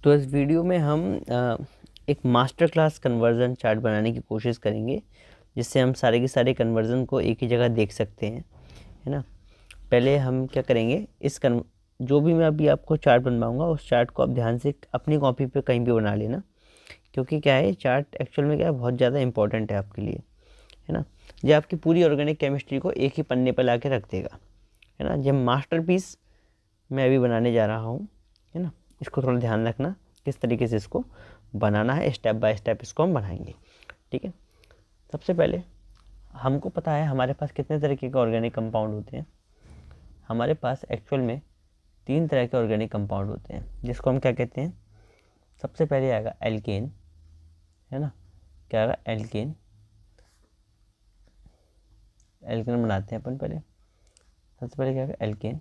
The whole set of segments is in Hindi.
तो इस वीडियो में हम एक मास्टर क्लास कन्वर्जन चार्ट बनाने की कोशिश करेंगे, जिससे हम सारे के सारे कन्वर्जन को एक ही जगह देख सकते हैं, है ना। पहले हम क्या करेंगे, जो भी मैं अभी आपको चार्ट बनवाऊंगा उस चार्ट को आप ध्यान से अपनी कॉपी पे कहीं भी बना लेना, क्योंकि क्या है, चार्ट एक्चुअल में क्या है, बहुत ज़्यादा इंपॉर्टेंट है आपके लिए, है ना। ये आपकी पूरी ऑर्गेनिक केमिस्ट्री को एक ही पन्ने पर ला के रख देगा, है ना। जब मास्टरपीस मैं अभी बनाने जा रहा हूँ, है ना, इसको थोड़ा ध्यान रखना किस तरीके से इसको बनाना है, स्टेप बाय स्टेप इसको हम बनाएंगे, ठीक है। सबसे पहले हमको पता है हमारे पास कितने तरीके के ऑर्गेनिक कंपाउंड होते हैं। हमारे पास एक्चुअल में 3 तरह के ऑर्गेनिक कंपाउंड होते हैं, जिसको हम क्या कहते हैं। सबसे पहले आएगा एल्केन, है ना। क्या आएगा, एल्केन। एल्केन बनाते हैं अपन पहले। सबसे पहले क्या आएगा, एल्केन।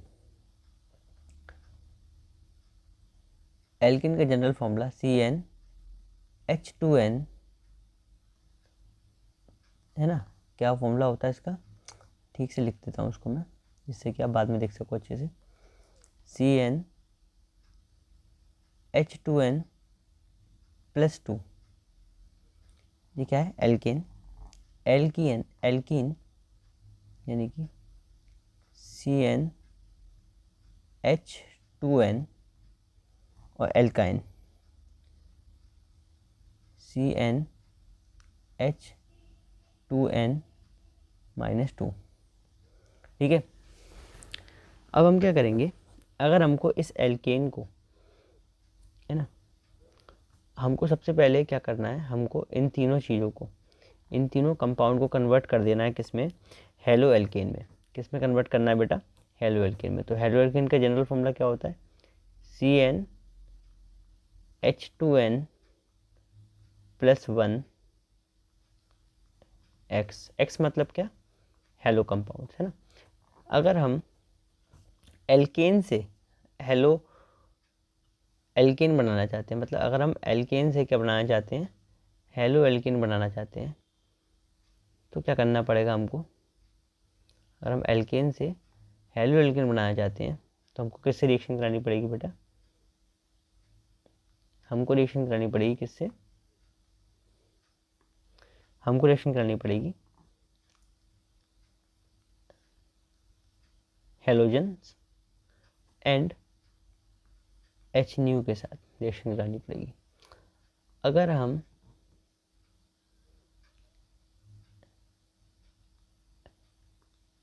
एल्केन का जनरल फॉर्मूला CnH2n, है ना। क्या फॉर्मूला होता है इसका, ठीक से लिख देता हूँ उसको मैं, जिससे कि आप बाद में देख सको अच्छे से। CnH2n+2, ये क्या है, एल्केन। एल्कीन यानी कि CnH2n, और एल्काइन CnH2n-2, ठीक है। अब हम क्या करेंगे, अगर हमको इस एल्केन को, है ना, हमको सबसे पहले क्या करना है, हमको इन तीनों चीज़ों को, इन तीनों कंपाउंड को कन्वर्ट कर देना है किसमें, हेलो एल्केन में। किस में कन्वर्ट करना है बेटा, हेलो एल्केन में। तो हेलो एल्केन का जनरल फॉर्मूला क्या होता है, CnH2n+1 X मतलब क्या, हेलो कंपाउंड, है ना। अगर हम एल्केन से हेलो एल्केन बनाना चाहते हैं, मतलब अगर हम एल्केन से क्या बनाना चाहते हैं, हेलो एल्केन बनाना चाहते हैं, तो क्या करना पड़ेगा हमको। अगर हम एल्केन से हेलो एल्केन बनाना चाहते हैं तो हमको किससे रिएक्शन करानी पड़ेगी बेटा, हमको रिएक्शन करानी पड़ेगी किससे, हमको रिएक्शन करानी पड़ेगी हेलोजन्स एंड HNu के साथ रिएक्शन करानी पड़ेगी। अगर हम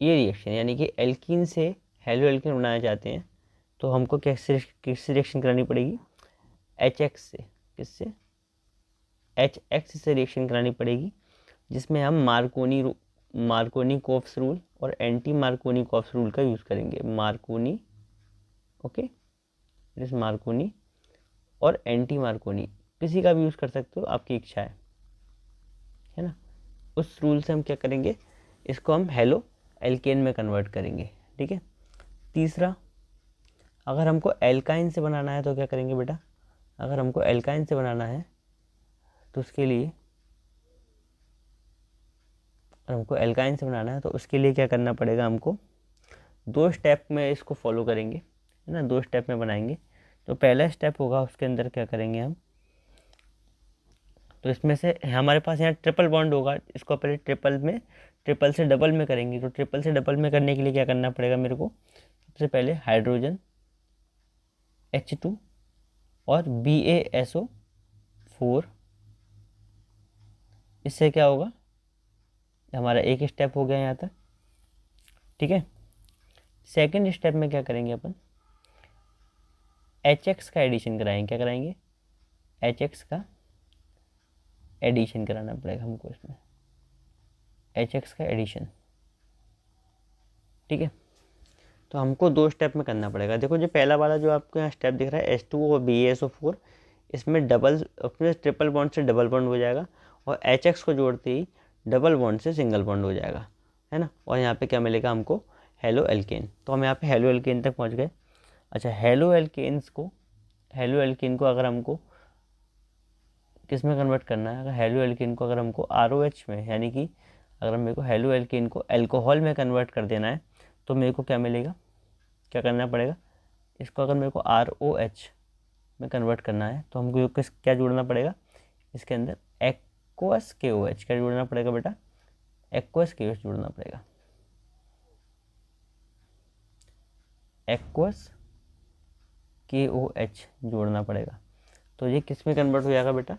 ये रिएक्शन यानी कि एल्कीन से हेलो एल्कीन बनाना चाहते हैं, तो हमको किससे रिएक्शन करानी पड़ेगी, HX से। किससे, HX से रिएक्शन करानी पड़ेगी, जिसमें हम मार्कोनी-कोप्स रूल और एंटी मार्कोनी-कोप्स रूल का यूज़ करेंगे। मार्कोनी, ओके, इस मार्कोनी और एंटी मार्कोनी, किसी का भी यूज़ कर सकते हो, आपकी इच्छा है ना। उस रूल से हम क्या करेंगे, इसको हम हेलो एल्केन में कन्वर्ट करेंगे, ठीक है। तीसरा, अगर हमको एल्काइन से बनाना है तो क्या करेंगे बेटा, अगर हमको एल्काइन से बनाना है तो उसके लिए, अगर हमको एल्काइन से बनाना है तो उसके लिए क्या करना पड़ेगा, हमको 2 स्टेप में इसको फॉलो करेंगे, है ना। 2 स्टेप में बनाएंगे। तो पहला स्टेप होगा, उसके अंदर क्या करेंगे हम, तो इसमें से हमारे पास यहाँ ट्रिपल बॉन्ड होगा, इसको पहले ट्रिपल से डबल में करेंगे। तो ट्रिपल से डबल में करने के लिए क्या करना पड़ेगा मेरे को, सबसे पहले हाइड्रोजन H2 और BaSO4, इससे क्या होगा, हमारा एक स्टेप हो गया यहाँ तक, ठीक है। सेकंड स्टेप में क्या करेंगे अपन, HX का एडिशन कराएंगे। क्या कराएंगे, HX का एडिशन कराना पड़ेगा हमको इसमें, HX का एडिशन, ठीक है। तो हमको 2 स्टेप में करना पड़ेगा। देखो, जो पहला वाला जो आपको यहाँ स्टेप दिख रहा है H2 और BaSO4, इसमें अपने ट्रिपल बॉन्ड से डबल बॉन्ड हो जाएगा, और HX को जोड़ते ही डबल बॉन्ड से सिंगल बॉन्ड हो जाएगा, है ना। और यहाँ पे क्या मिलेगा हमको, हेलो एल्केन। तो हम यहाँ पे हेलो एल्केन तक पहुँच गए। अच्छा, हेलो एल्केन को अगर हमको किस में कन्वर्ट करना है, अगर हेलो एल्केन को अगर हमको ROH में, यानी कि अगर मेरे को हेलो एल्केन को एल्कोहल में कन्वर्ट कर देना है, तो मेरे को क्या मिलेगा, क्या करना पड़ेगा, इसको अगर मेरे को ROH में कन्वर्ट करना है तो हमको क्या जोड़ना पड़ेगा इसके अंदर, एक्वस KOH क्या जोड़ना पड़ेगा बेटा, एक्वस KOH जोड़ना पड़ेगा, एक्वस KOH जोड़ना पड़ेगा। तो ये किस में कन्वर्ट हो जाएगा बेटा,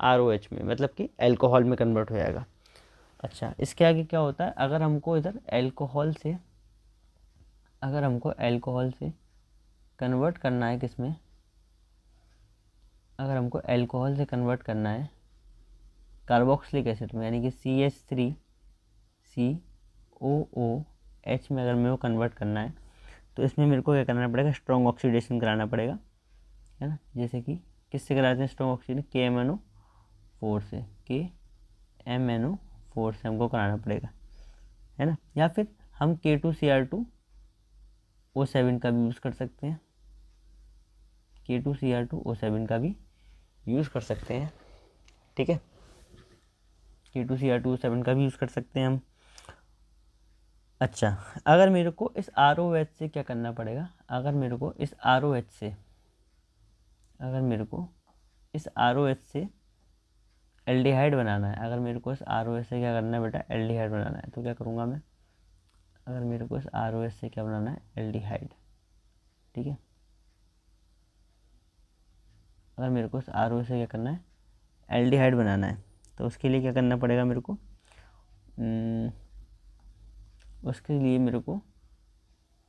ROH में, मतलब कि अल्कोहल में कन्वर्ट हो जाएगा। अच्छा, इसके आगे क्या होता है, अगर हमको इधर अल्कोहल से कन्वर्ट करना है किसमें, अगर हमको अल्कोहल से कन्वर्ट करना है कार्बोक्सिलिक एसिड में, यानी कि CH3COOH में अगर मेरे को कन्वर्ट करना है तो इसमें मेरे को क्या करना पड़ेगा, स्ट्रॉन्ग ऑक्सीडेशन कराना पड़ेगा, है ना। जैसे कि किससे कराते हैं स्ट्रॉन्ग ऑक्सीडेशन, KMNO4 से, KMNO4 से हमको कराना पड़ेगा, है ना। या फिर हम K2Cr2O7 का भी यूज़ कर सकते हैं, K2Cr2O7 का भी यूज़ कर सकते हैं, ठीक है, K2Cr2O7 का भी यूज़ कर सकते हैं हम। अच्छा, अगर मेरे को इस ROH से क्या करना पड़ेगा, अगर मेरे को इस ROH से एल्डिहाइड बनाना है, अगर मेरे को इस ROH से क्या करना है बेटा, एल्डिहाइड बनाना है, तो क्या करूँगा मैं, अगर मेरे को इस ROH से क्या बनाना है, एल्डिहाइड, ठीक है। अगर मेरे को इस ROH से क्या करना है, एल्डिहाइड बनाना है, तो उसके लिए क्या करना पड़ेगा मेरे को, उसके लिए मेरे को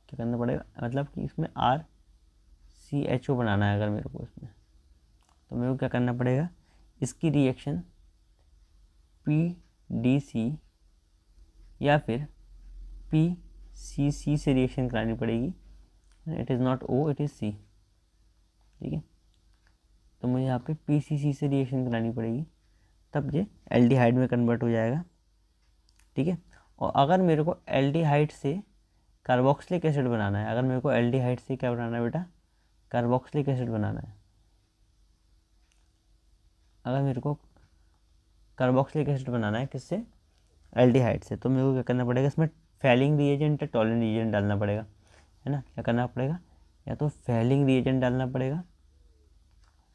क्या करना पड़ेगा, मतलब कि इसमें RCHO बनाना है अगर मेरे को इसमें, तो मेरे को क्या करना पड़ेगा, इसकी रिएक्शन PDC या फिर PCC से रिएक्शन करानी पड़ेगी, it is not O, it is C, ठीक है। तो मुझे यहाँ पे PCC से रिएक्शन करानी पड़ेगी, तब ये एल्डिहाइड में कन्वर्ट हो जाएगा, ठीक है। और अगर मेरे को एल्डिहाइड से कार्बोक्सिलिक एसिड बनाना है, अगर मेरे को एल्डिहाइड से क्या बनाना है बेटा, कार्बोक्सिलिक एसिड बनाना है, अगर मेरे को कार्बोक्सिलिक एसिड बनाना है किससे, एल्डिहाइड से, तो मेरे को क्या करना पड़ेगा, इसमें फैलिंग रिएजेंट या टॉलिन रिएजेंट डालना पड़ेगा, है ना। क्या करना पड़ेगा, या तो फैलिंग रिएजेंट डालना पड़ेगा,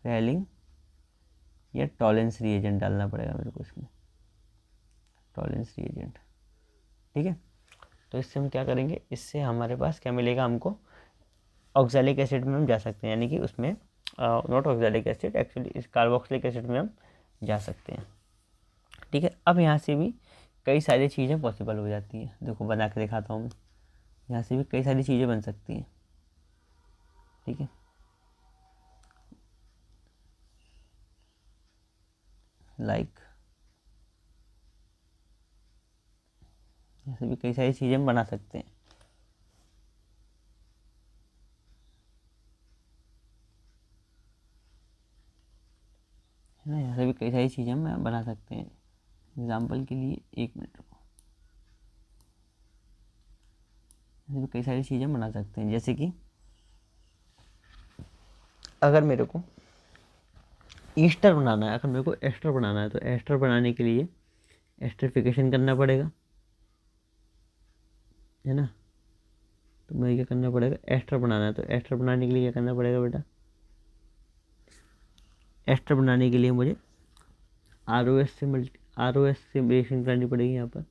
फैलिंग या टॉलेंस रिएजेंट डालना पड़ेगा मेरे को इसमें, टॉलेंस रिएजेंट, ठीक है। तो इससे हम क्या करेंगे, इससे हमारे पास क्या मिलेगा, हमको ऑक्सैलिक एसिड में हम जा सकते हैं, यानी कि उसमें नॉट ऑक्सैलिक एसिड, एक्चुअली इस कार्बोक्सिलिक एसिड में हम जा सकते हैं, ठीक है। अब यहाँ से भी कई सारी चीज़ें पॉसिबल हो जाती हैं, देखो बना के दिखाता हूँ मैं, यहाँ से भी कई सारी चीज़ें बन सकती हैं, ठीक है। लाइक यहाँ से भी कई सारी चीज़ें हम बना सकते हैं, है ना। यहाँ से भी कई सारी चीज़ें हम बना सकते हैं। एग्जाम्पल के लिए 1 मिनट रुको, ऐसे भी कई सारी चीज़ें बना सकते हैं, जैसे कि अगर मेरे को ईस्टर बनाना है, अगर मेरे को एस्टर बनाना है, तो एस्टर बनाने के लिए एस्टरिफिकेशन करना पड़ेगा, है ना। तो मुझे क्या करना पड़ेगा, एस्टर बनाना है, तो एस्टर बनाने के लिए क्या करना पड़ेगा बेटा, एस्टर बनाने के लिए मुझे ROH से रिएक्शन करनी पड़ेगी। यहाँ पर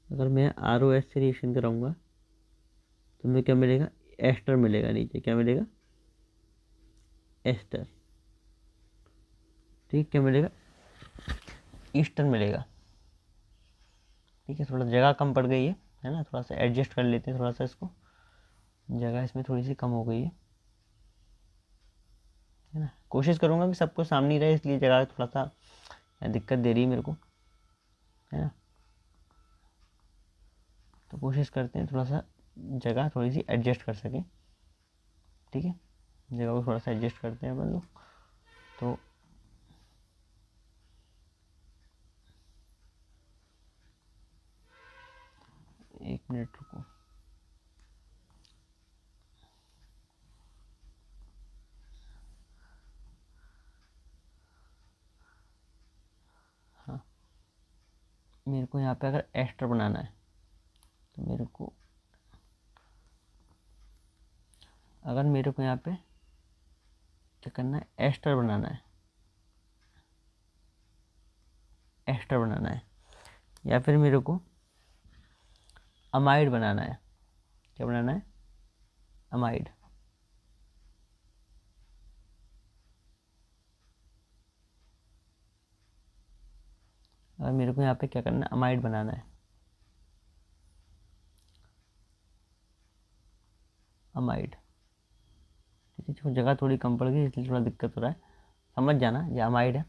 अगर मैं ROH से रिएक्शन कराऊंगा तो मुझे क्या मिलेगा, एस्टर मिलेगा, नीचे क्या मिलेगा, एस्टर, ठीक, क्या मिलेगा, ईस्टर मिलेगा, ठीक है। थोड़ा जगह कम पड़ गई है ना, थोड़ा सा एडजस्ट कर लेते हैं, थोड़ा सा इसको, जगह इसमें थोड़ी सी कम हो गई है ना। कोशिश करूँगा कि सबको सामने रहे, इसलिए जगह थोड़ा सा दिक्कत दे रही है मेरे को, है ना। तो कोशिश करते हैं थोड़ा सा जगह थोड़ी सी एडजस्ट कर सकें, ठीक है। जगह को थोड़ा सा एडजस्ट करते हैं अपन लोग, तो एक मिनट रुको, हाँ, मेरे को यहाँ पे अगर एस्टर बनाना है तो मेरे को, अगर मेरे को यहाँ पे, क्या करना है, एस्टर बनाना है, एस्टर बनाना है, या फिर मेरे को अमाइड बनाना है। क्या बनाना है, अमाइड। और मेरे को यहाँ पे क्या करना है, अमाइड बनाना है, अमाइड। ठीक है, जगह थोड़ी कम पड़ गई इसलिए थोड़ा दिक्कत हो रहा है, समझ जाना ये अमाइड है।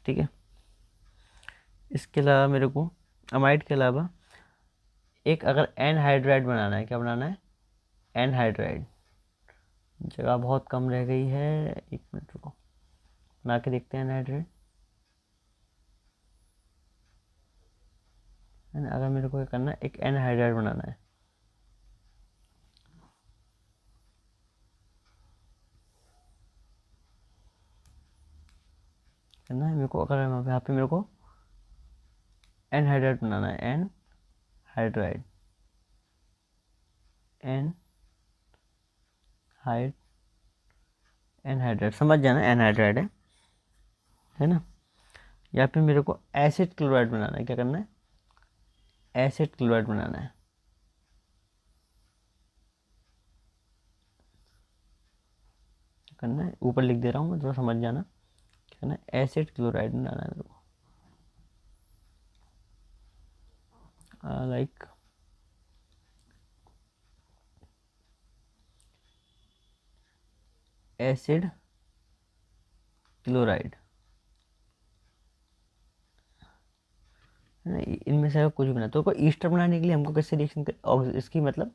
ठीक है, इसके अलावा मेरे को अमाइड के अलावा एक अगर एनहाइड्राइड बनाना है। क्या बनाना है, एनहाइड्राइड। जगह बहुत कम रह गई है, एक मिनट रुको, बना के देखते हैं एनहाइड्राइड। अगर मेरे को क्या करना है, एक एनहाइड्राइड बनाना है। करना है मेरे को, अगर यहाँ पे मेरे को एनहाइड्राइड बनाना है, एनहाइड्राइड, एनहाइड्राइड, समझ जाना एनहाइड्राइड है ना। या फिर मेरे को एसिड क्लोराइड बनाना है। क्या करना है, एसिड क्लोराइड बनाना है। करना है, ऊपर लिख दे रहा हूँ मैं, थोड़ा समझ जाना। क्या करना है, एसिड क्लोराइड बनाना है मेरे को, लाइक एसिड क्लोराइड। इनमें से कुछ भी बना तो ईस्टर बनाने के लिए हमको किससे रिएक्शन कर, इसकी मतलब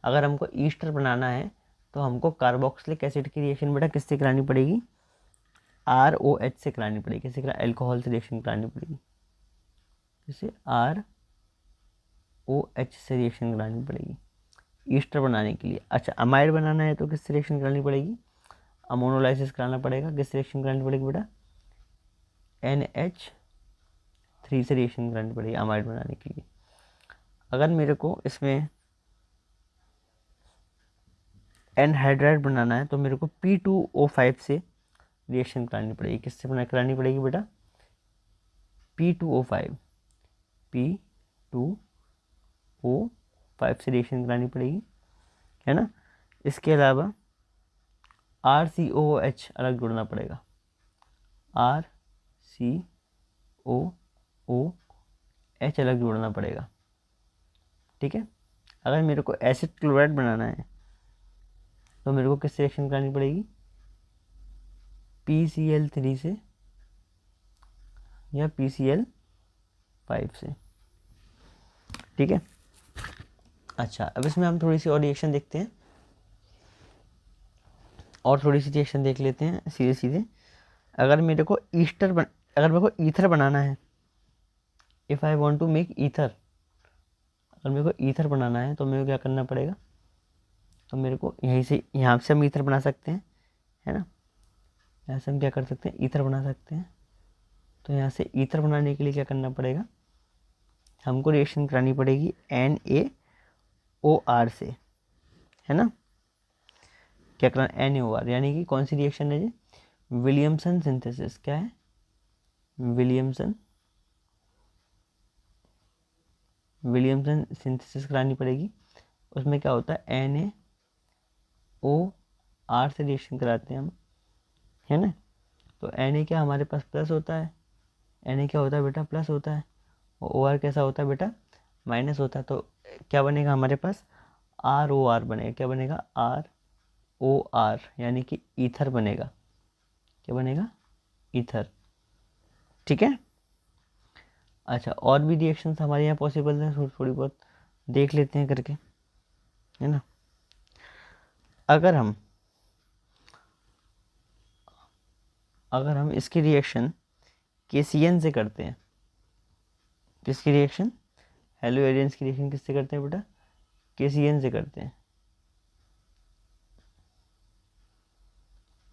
अगर हमको ईस्टर बनाना है तो हमको कार्बोक्सिलिक एसिड की रिएक्शन बेटा किससे करानी पड़ेगी, ROH से करानी पड़ेगी। किससे करा, अल्कोहल से रिएक्शन करानी पड़ेगी, जिससे ROH से रिएक्शन करानी पड़ेगी ईस्टर बनाने के लिए। अच्छा, अमाइड बनाना है तो किससे रिएक्शन करानी पड़ेगी, अमोनोलाइसिस कराना पड़ेगा। किससे रिएक्शन करानी पड़ेगी बेटा, NH3 से रिएक्शन करानी पड़ेगी अमाइड बनाने के लिए। अगर मेरे को इसमें एनहाइड्राइड बनाना है तो मेरे को P2O5 से रिएक्शन करानी पड़ेगी। किससे बना करानी पड़ेगी बेटा, P2O5 से रिएक्शन करानी पड़ेगी, है ना। इसके अलावा RCOOH अलग जोड़ना पड़ेगा, RCOOH अलग जोड़ना पड़ेगा। ठीक है, अगर मेरे को एसिड क्लोराइड बनाना है तो मेरे को किससे रिएक्शन करानी पड़ेगी, PCl3 से या PCl5 से। ठीक है, अच्छा अब इसमें हम थोड़ी सी और रिएक्शन देखते हैं, और थोड़ी सी रिएक्शन देख लेते हैं सीधे सीधे। अगर मेरे को अगर मेरे को ईथर बनाना है, if I want to make ether, अगर मेरे को ईथर बनाना है तो मेरे को क्या करना पड़ेगा, तो मेरे को यहाँ से हम ईथर बना सकते हैं, है ना। यहाँ से हम क्या कर सकते हैं, ईथर बना सकते हैं। तो यहाँ से ईथर बनाने के लिए क्या करना पड़ेगा, हमको रिएक्शन करानी पड़ेगी NaOR से, है ना। क्या करना, NaOR, यानी कि कौन सी रिएक्शन है ये, विलियमसन सिंथेसिस। क्या है, विलियमसन सिंथेसिस करानी पड़ेगी। उसमें क्या होता है, NaOR से रिएक्शन कराते हैं हम, है ना। तो Na क्या हमारे पास प्लस होता है, Na क्या होता है बेटा, प्लस होता है, और OR कैसा होता है बेटा, माइनस होता है। तो क्या बनेगा हमारे पास, ROR बनेगा। क्या बनेगा, ROR, यानी कि ईथर बनेगा। क्या बनेगा, ईथर। ठीक है, अच्छा और भी रिएक्शंस हमारे यहाँ पॉसिबल हैं, थोड़ी बहुत देख लेते हैं करके, है ना। अगर हम इसकी रिएक्शन KCN से करते हैं, किसकी रिएक्शन, हेलो एरियंस की रिएक्शन किससे करते हैं बेटा, KCN से करते हैं।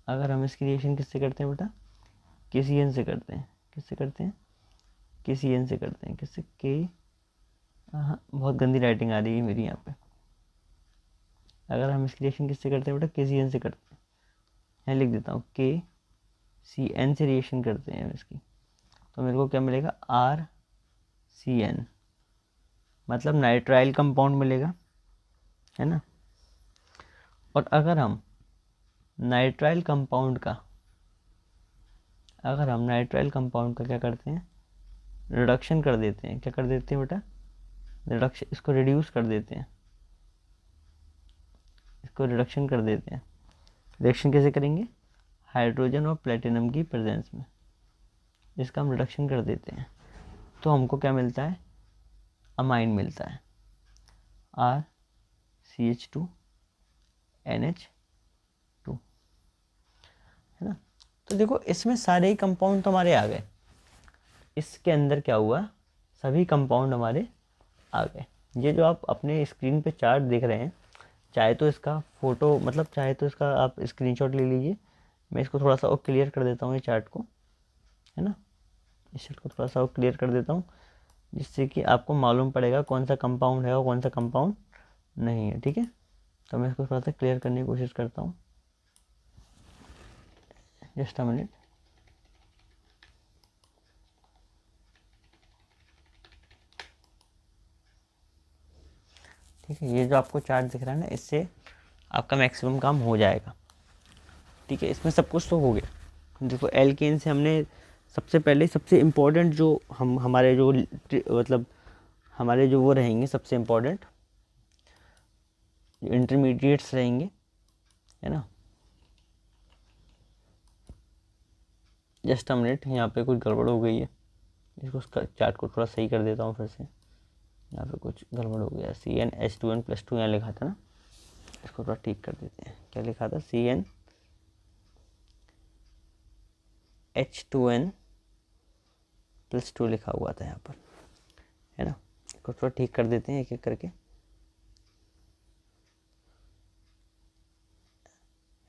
अगर हम इसकी रिएक्शन किससे करते हैं बेटा, KCN से करते हैं। किससे करते हैं, KCN से करते हैं। किससे, हाँ बहुत गंदी राइटिंग आ रही है मेरी यहाँ पे। अगर हम इसकी रिएक्शन किससे करते हैं बेटा, KCN से करते हैं, यहाँ लिख देता हूँ KCN से रिएक्शन करते हैं इसकी, तो मेरे को क्या मिलेगा RCN, मतलब नाइट्राइल कंपाउंड मिलेगा, है ना। और अगर हम नाइट्राइल कंपाउंड का क्या करते हैं, रिडक्शन कर देते हैं, क्या कर देते हैं बेटा, रिडक्शन, इसको रिड्यूस कर देते हैं, इसको रिडक्शन कर देते हैं। रिडक्शन कैसे करेंगे, हाइड्रोजन और प्लेटिनम की प्रेजेंस में इसका हम रिडक्शन कर देते हैं, तो हमको क्या मिलता है, अमाइन मिलता है, RCH2NH2, है ना। तो देखो इसमें सारे ही कंपाउंड तो हमारे आ गए, इसके अंदर क्या हुआ, सभी कंपाउंड हमारे आ गए। ये जो आप अपने स्क्रीन पे चार्ट देख रहे हैं, चाहे तो इसका फ़ोटो, मतलब चाहे तो इसका आप स्क्रीनशॉट ले लीजिए, मैं इसको थोड़ा सा और क्लियर कर देता हूँ ये चार्ट को, है ना, इस चार्ट को थोड़ा सा और क्लियर कर देता हूँ, जिससे कि आपको मालूम पड़ेगा कौन सा कंपाउंड है और कौन सा कंपाउंड नहीं है, ठीक है। तो मैं इसको थोड़ा सा क्लियर करने की कोशिश करता हूँ, जस्ट अ मिनट। ठीक है, ये जो आपको चार्ट दिख रहा है ना, इससे आपका मैक्सिमम काम हो जाएगा, ठीक है। इसमें सब कुछ तो हो गया। देखो एल्केन से हमने सबसे पहले, सबसे इम्पोर्टेंट जो हमारे जो मतलब हमारे जो वो रहेंगे, सबसे इम्पोर्टेंट जो इंटरमीडिएट्स रहेंगे, है ना। जस्ट अ मिनट, यहाँ पे कुछ गड़बड़ हो गई है, इसको चार्ट को थोड़ा सही कर देता हूँ फिर से, यहाँ पे कुछ गड़बड़ हो गया, CnH2n+2 यहाँ लिखा था ना, इसको थोड़ा ठीक कर देते हैं। क्या लिखा था, CnH2n+2 लिखा हुआ था यहाँ पर, है ना। इसको थोड़ा ठीक कर देते हैं एक एक करके,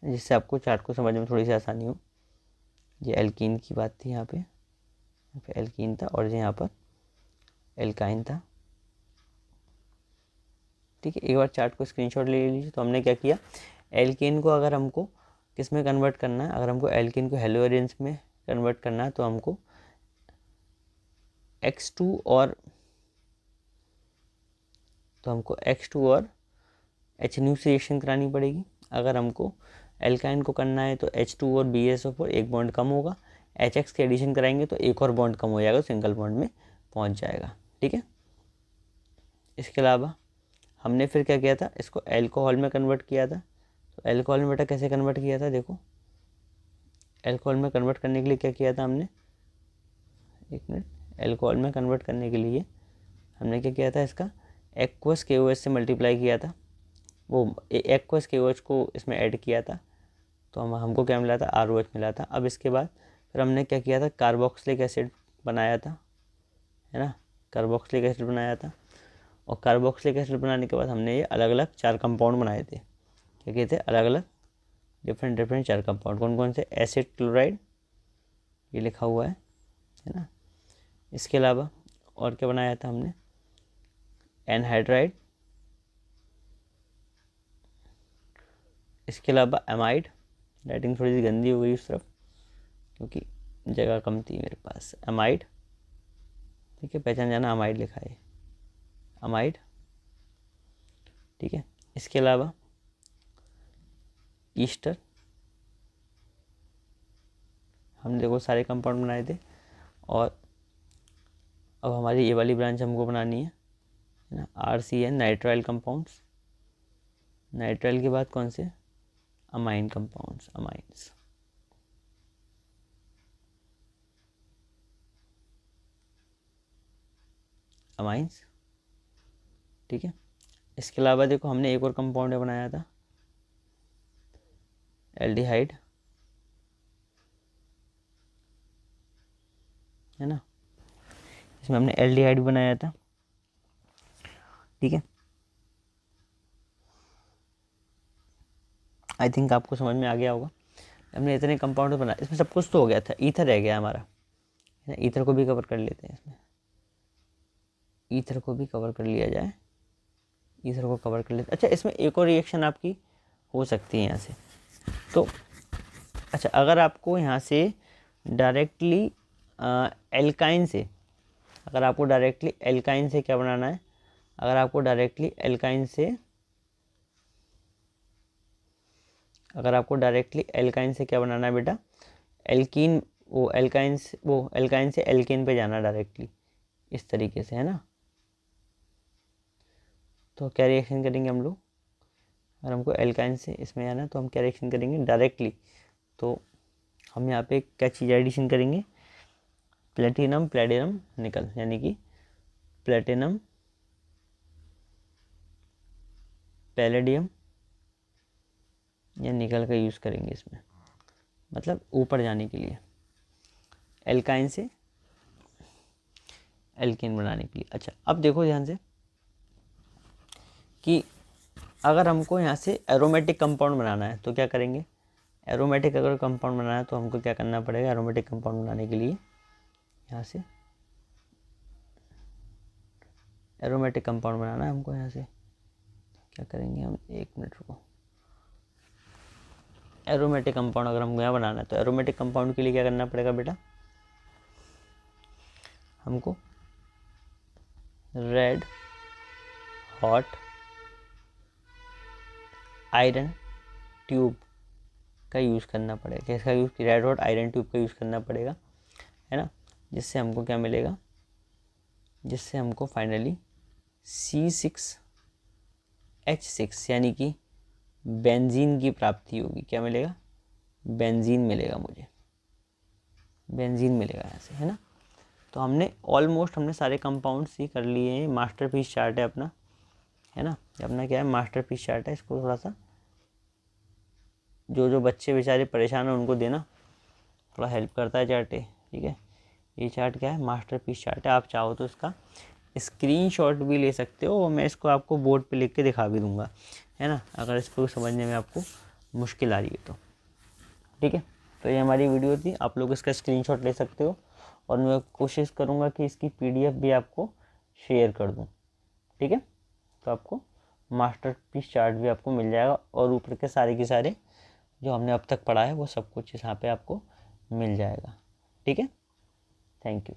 जिससे आपको चार्ट को समझने में थोड़ी सी आसानी हो। ये एल्कीन की बात थी, यहाँ पे एल्कीन था, और यहाँ पर एल्काइन था, ठीक है। एक बार चार्ट को स्क्रीनशॉट ले लीजिए। तो हमने क्या किया, एल्केन को अगर हमको किस में कन्वर्ट करना है, अगर हमको एल्केन को हेलोरेंस में कन्वर्ट करना है, तो हमको X2 और HNU से रिएक्शन करानी पड़ेगी। अगर हमको एल्काइन को करना है तो H2 और BSO4 एक बॉन्ड कम होगा, HX के एडिशन कराएंगे तो एक और बॉन्ड कम हो जाएगा, सिंगल बॉन्ड में पहुंच जाएगा, ठीक है। इसके अलावा हमने फिर क्या किया था, इसको एल्कोहल में कन्वर्ट किया था। तो एल्कोहल में बेटा कैसे कन्वर्ट किया था, देखो एल्कोहल में कन्वर्ट करने के लिए क्या किया था हमने, एक मिनट, एल्कोहल में कन्वर्ट करने के लिए हमने क्या किया था, इसका एक्वस KOH से मल्टीप्लाई किया था, वो एक्वस KOH को इसमें ऐड किया था, तो हमको क्या मिला था, ROH मिला था। अब इसके बाद फिर हमने क्या किया था, कार्बोक्सिलिक एसिड बनाया था, है ना, कार्बोक्सिलिक एसिड बनाया था। और कार्बोक्सिलिक एसिड बनाने के बाद हमने ये अलग अलग 4 कंपाउंड बनाए थे। क्या किए थे, अलग अलग डिफरेंट 4 कंपाउंड। कौन कौन से, एसिड क्लोराइड, ये लिखा हुआ है ना। इसके अलावा और क्या बनाया था हमने, एनहाइड्राइड, इसके अलावा एमाइड, राइटिंग थोड़ी सी गंदी हो गई उस तरफ क्योंकि जगह कम थी मेरे पास, एमाइड, ठीक है, पहचान जाना, अमाइड लिखा है, अमाइड, ठीक है। इसके अलावा ईस्टर, हमने देखो सारे कंपाउंड बनाए थे। और अब हमारी ये वाली ब्रांच हमको बनानी है ना, RCN, नाइट्राइल कंपाउंड्स। नाइट्राइल के बाद कौन से, अमाइन कंपाउंड्स, अमाइंस, अमाइंस, ठीक है। इसके अलावा देखो हमने एक और कंपाउंड बनाया था, एल्डिहाइड, है ना, इसमें हमने एल्डिहाइड बनाया था, ठीक है। आई थिंक आपको समझ में आ गया होगा। हमने इतने कंपाउंड बनाए, इसमें सब कुछ तो हो गया था, ईथर रह गया हमारा, है ना। ईथर को भी कवर कर लेते हैं, इसमें ईथर को भी कवर कर लिया जाए, ईथर को कवर कर लेते। अच्छा, इसमें एक और रिएक्शन आपकी हो सकती है यहाँ से, तो अच्छा, अगर आपको यहाँ से डायरेक्टली एल्काइन से, अगर आपको डायरेक्टली एल्काइन से क्या बनाना है, अगर आपको डायरेक्टली एल्काइन से, अगर आपको डायरेक्टली एल्काइन से क्या बनाना है बेटा, एल्कीन, वो एल्काइन से, वो एल्काइन से एल्केन पे जाना डायरेक्टली, इस तरीके से, है ना। तो क्या रिएक्शन करेंगे हम लोग, अगर हमको एल्काइन से इसमें जाना है तो हम क्या रिएक्शन करेंगे डायरेक्टली, तो हम यहाँ पे क्या चीज़ एडिशन करेंगे, प्लेटिनम प्लेटिनम निकल, यानी कि प्लेटिनम पैलेडियम या निकल का यूज़ करेंगे इसमें, मतलब ऊपर जाने के लिए, एल्काइन से एल्केन बनाने के लिए। अच्छा, अब देखो ध्यान से कि अगर हमको यहाँ से एरोमेटिक कंपाउंड बनाना है तो क्या करेंगे, एरोमेटिक अगर कंपाउंड बनाना है तो हमको क्या करना पड़ेगा, एरोमेटिक कंपाउंड बनाने के लिए यहाँ से एरोमेटिक कंपाउंड बनाना है हमको, यहाँ से क्या करेंगे हम, एक मिनट रुको, एरोमेटिक कंपाउंड अगर हमको यहाँ बनाना है तो एरोमेटिक कंपाउंड के लिए क्या करना पड़ेगा बेटा, हमको रेड हॉट आयरन ट्यूब का यूज़ करना पड़ेगा, किसका use, red hot iron tube का यूज़ करना पड़ेगा, है ना। जिससे हमको क्या मिलेगा, जिससे हमको फाइनली C6H6 यानी कि बेंजीन की प्राप्ति होगी। क्या मिलेगा, बेंजीन मिलेगा, मुझे बेंजीन मिलेगा यहाँ से, है ना। तो हमने ऑलमोस्ट हमने सारे कंपाउंड्स ही कर लिए हैं, मास्टरपीस चार्ट है अपना, है ना। अपना क्या है, मास्टरपीस चार्ट है, इसको थोड़ा सा जो जो बच्चे बेचारे परेशान हैं उनको देना, थोड़ा हेल्प करता है चार्ट है, ठीक है। ये चार्ट क्या है, मास्टरपीस चार्ट है। आप चाहो तो इसका स्क्रीनशॉट भी ले सकते हो और मैं इसको आपको बोर्ड पे लिख के दिखा भी दूंगा, है ना, अगर इसको समझने में आपको मुश्किल आ रही है तो, ठीक है। तो ये हमारी वीडियो थी, आप लोग इसका स्क्रीनशॉट ले सकते हो और मैं कोशिश करूँगा कि इसकी PDF भी आपको शेयर कर दूँ, ठीक है। तो आपको मास्टरपीस चार्ट भी आपको मिल जाएगा और ऊपर के सारे जो हमने अब तक पढ़ा है वो सब कुछ यहाँ पे आपको मिल जाएगा, ठीक है। Thank you.